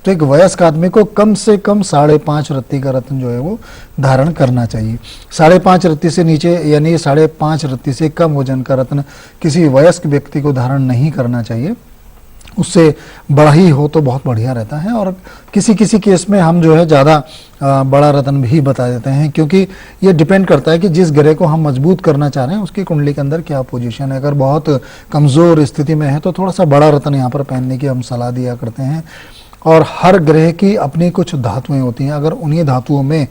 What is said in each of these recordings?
तो एक वयस्क आदमी को कम से कम 5.5 रत्ती का रत्न जो है वो धारण करना चाहिए। 5.5 रत्ती से नीचे यानी 5.5 रत्ती से कम वजन का रत्न किसी वयस्क व्यक्ति को धारण नहीं करना चाहिए। उससे बड़ा ही हो तो बहुत बढ़िया रहता है। और किसी किसी केस में हम जो है ज़्यादा बड़ा रत्न भी बता देते हैं, क्योंकि ये डिपेंड करता है कि जिस ग्रह को हम मजबूत करना चाह रहे हैं उसकी कुंडली के अंदर क्या पोजीशन है। अगर बहुत कमज़ोर स्थिति में है तो थोड़ा सा बड़ा रत्न यहाँ पर पहनने की हम सलाह दिया करते हैं। और हर ग्रह की अपनी कुछ धातुएं होती हैं, अगर उन्हीं धातुओं में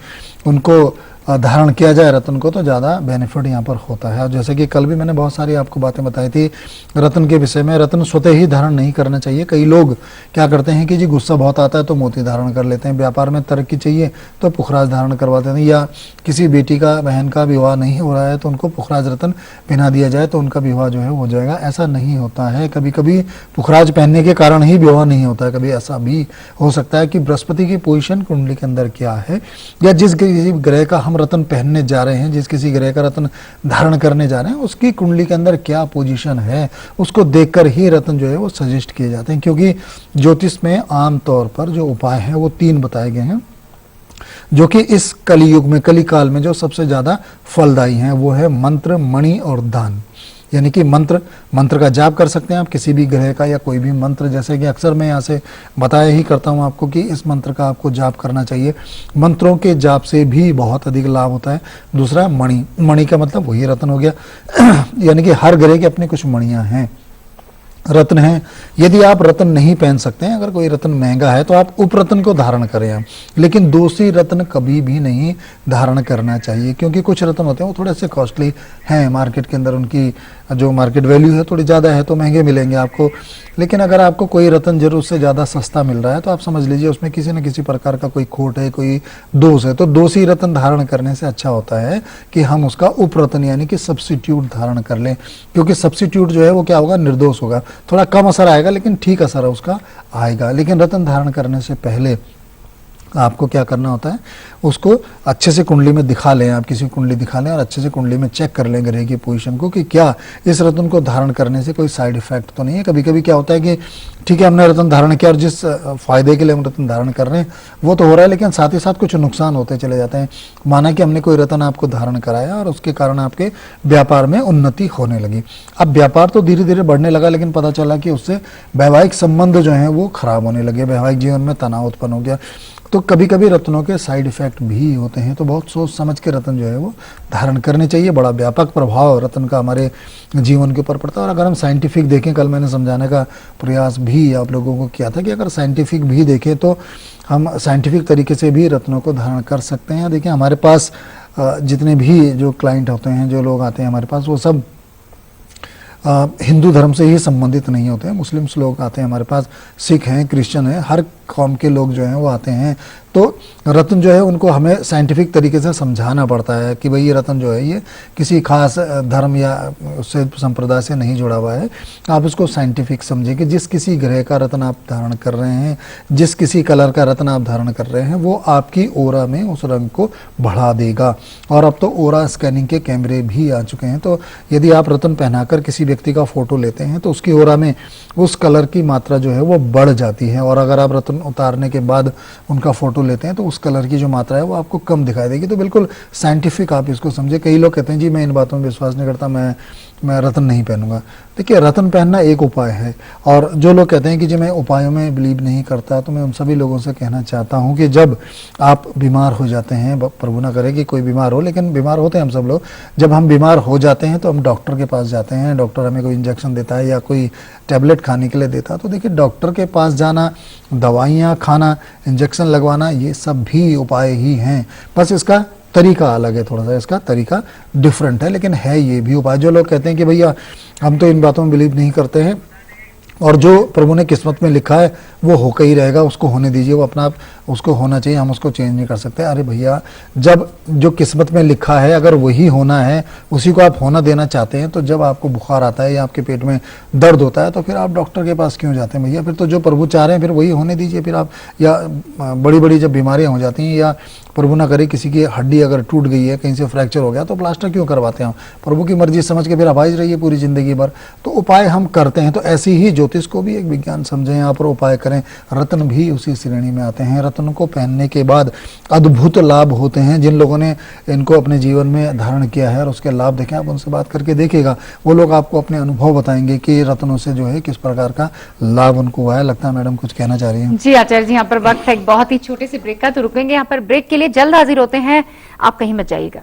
उनको धारण किया जाए रत्न को तो ज़्यादा बेनिफिट यहाँ पर होता है। और जैसे कि कल भी मैंने बहुत सारी आपको बातें बताई थी रत्न के विषय में। रत्न स्वतः ही धारण नहीं करना चाहिए। कई लोग क्या करते हैं कि जी गुस्सा बहुत आता है तो मोती धारण कर लेते हैं, व्यापार में तरक्की चाहिए तो पुखराज धारण करवाते हैं, या किसी बेटी का बहन का विवाह नहीं हो रहा है तो उनको पुखराज रत्न पहना दिया जाए तो उनका विवाह जो है हो जाएगा। ऐसा नहीं होता है। कभी कभी पुखराज पहनने के कारण ही विवाह नहीं होता है। कभी ऐसा भी हो सकता है कि बृहस्पति की पोजीशन कुंडली के अंदर क्या है, या जिस किसी ग्रह का रत्न पहनने जा रहे हैं, जिस किसी ग्रह का रत्न धारण करने जा रहे हैं उसकी कुंडली के अंदर क्या पोजीशन है, उसको देखकर ही रत्न जो है वो सजेस्ट किए जाते हैं। क्योंकि ज्योतिष में आमतौर पर जो उपाय है वो 3 बताए गए हैं, जो कि इस कलियुग में कली काल में जो सबसे ज्यादा फलदायी हैं। वो है मंत्र, मणि और दान। यानी कि मंत्र का जाप कर सकते हैं आप किसी भी ग्रह का, या कोई भी मंत्र, जैसे कि अक्सर मैं यहाँ से बताया ही करता हूँ आपको कि इस मंत्र का आपको जाप करना चाहिए। मंत्रों के जाप से भी बहुत अधिक लाभ होता है। दूसरा मणि का मतलब वही रत्न हो गया यानी कि हर ग्रह की अपनी कुछ मणियाँ हैं, रत्न है। यदि आप रत्न नहीं पहन सकते हैं, अगर कोई रत्न महंगा है तो आप उपरत्न को धारण करें आप, लेकिन दूसरी रत्न कभी भी नहीं धारण करना चाहिए। क्योंकि कुछ रत्न होते हैं वो थोड़े से कॉस्टली हैं, मार्केट के अंदर उनकी जो मार्केट वैल्यू है थोड़ी ज़्यादा है तो महंगे मिलेंगे आपको। लेकिन अगर आपको कोई रत्न जरूर से ज़्यादा सस्ता मिल रहा है तो आप समझ लीजिए उसमें किसी न किसी प्रकार का कोई खोट है, कोई दोष है। तो दोषी रत्न धारण करने से अच्छा होता है कि हम उसका उपरत्न यानी कि सब्स्टिट्यूट धारण कर लें। क्योंकि सब्स्टिट्यूट जो है वो क्या होगा, निर्दोष होगा, थोड़ा कम असर आएगा लेकिन ठीक असर उसका आएगा। लेकिन रत्न धारण करने से पहले आपको क्या करना होता है, उसको अच्छे से कुंडली में दिखा लें। आप किसी कुंडली दिखा लें और अच्छे से कुंडली में चेक कर लें ग्रह की पोजीशन को कि क्या इस रत्न को धारण करने से कोई साइड इफेक्ट तो नहीं है। कभी कभी क्या होता है कि ठीक है हमने रत्न धारण किया और जिस फायदे के लिए हम रत्न धारण कर रहे हैं वो तो हो रहा है, लेकिन साथ ही साथ कुछ नुकसान होते चले जाते हैं। माना कि हमने कोई रत्न आपको धारण कराया और उसके कारण आपके व्यापार में उन्नति होने लगी। अब व्यापार तो धीरे धीरे बढ़ने लगा, लेकिन पता चला कि उससे वैवाहिक संबंध जो है वो खराब होने लगे, वैवाहिक जीवन में तनाव उत्पन्न हो गया। तो कभी कभी रत्नों के साइड इफेक्ट भी होते हैं। तो बहुत सोच समझ के रत्न जो है वो धारण करने चाहिए। बड़ा व्यापक प्रभाव रत्न का हमारे जीवन के ऊपर पड़ता है। और अगर हम साइंटिफिक देखें, कल मैंने समझाने का प्रयास भी आप लोगों को किया था कि अगर साइंटिफिक भी देखें तो हम साइंटिफिक तरीके से भी रत्नों को धारण कर सकते हैं। देखिए हमारे पास जितने भी जो क्लाइंट होते हैं, जो लोग आते हैं हमारे पास, वो सब हिंदू धर्म से ही संबंधित नहीं होते हैं। मुस्लिम्स लोग आते हैं हमारे पास, सिख हैं, क्रिश्चियन हैं, हर कौम के लोग जो हैं वो आते हैं। तो रत्न जो है उनको हमें साइंटिफिक तरीके से समझाना पड़ता है कि भाई ये रत्न जो है ये किसी खास धर्म या उससे संप्रदाय से नहीं जुड़ा हुआ है। आप इसको साइंटिफिक समझिए कि जिस किसी ग्रह का रत्न आप धारण कर रहे हैं, जिस किसी कलर का रत्न आप धारण कर रहे हैं, वो आपकी ओरा में उस रंग को बढ़ा देगा। और अब तो ओरा स्कैनिंग के कैमरे भी आ चुके हैं। तो यदि आप रत्न पहनाकर किसी व्यक्ति का फोटो लेते हैं तो उसकी ओरा में उस कलर की मात्रा जो है वो बढ़ जाती है। और अगर आप रत्न उतारने के बाद उनका फोटो लेते हैं तो उस कलर की जो मात्रा है वो आपको कम दिखाई देगी। तो बिल्कुल साइंटिफिक आप इसको समझे। कई लोग कहते हैं जी मैं इन बातों में विश्वास नहीं करता, मैं रत्न नहीं पहनूंगा। देखिए रत्न पहनना एक उपाय है। और जो लोग कहते हैं कि जी मैं उपायों में बिलीव नहीं करता, तो मैं उन सभी लोगों से कहना चाहता हूं कि जब आप बीमार हो जाते हैं, प्रभु ना करे कि कोई बीमार हो, लेकिन बीमार होते हैं हम सब लोग, जब हम बीमार हो जाते हैं तो हम डॉक्टर के पास जाते हैं। डॉक्टर हमें कोई इंजेक्शन देता है या कोई टैबलेट खाने के लिए देता है। तो देखिए डॉक्टर के पास जाना, दवाइयाँ खाना, इंजेक्शन लगवाना, ये सब भी उपाय ही हैं। बस इसका तरीका अलग है, थोड़ा सा इसका तरीका डिफरेंट है, लेकिन है ये भी उपाय। जो लोग कहते हैं कि भैया हम तो इन बातों में बिलीव नहीं करते हैं और जो प्रभु ने किस्मत में लिखा है वो होकर ही रहेगा, उसको होने दीजिए, वो अपना आप उसको होना चाहिए, हम उसको चेंज नहीं कर सकते। अरे भैया जब जो किस्मत में लिखा है अगर वही होना है, उसी को आप होना देना चाहते हैं, तो जब आपको बुखार आता है या आपके पेट में दर्द होता है तो फिर आप डॉक्टर के पास क्यों जाते हैं भैया? फिर तो जो प्रभु चाह रहे हैं फिर वही होने दीजिए। फिर आप या बड़ी बड़ी जब बीमारियां हो जाती हैं या प्रभु ना करे किसी की हड्डी अगर टूट गई है, कहीं से फ्रैक्चर हो गया, तो प्लास्टर क्यों करवाते हैं हम? प्रभु की मर्जी समझ के फिर अभाज रहिए पूरी जिंदगी भर। तो उपाय हम करते हैं। तो ऐसी ही ज्योतिष को भी एक विज्ञान समझें, यहाँ पर उपाय करें। रत्न भी उसी श्रेणी में आते हैं। रत्न को पहनने के बाद अद्भुत लाभ होते हैं। जिन लोगों ने इनको अपने जीवन में धारण किया है और उसके लाभ देखें, आप उनसे बात करके देखिएगा, वो लोग आपको अपने अनुभव बताएंगे कि रत्नों से जो है किस प्रकार का लाभ उनको हुआ है। लगता है मैडम कुछ कहना चाह रही हैं? जी आचार्य जी, यहाँ पर वक्त है एक बहुत ही छोटे से ब्रेक का, तो रुकेंगे यहाँ पर ब्रेक के लिए, जल्द हाजिर होते हैं, आप कहीं मत जाइएगा।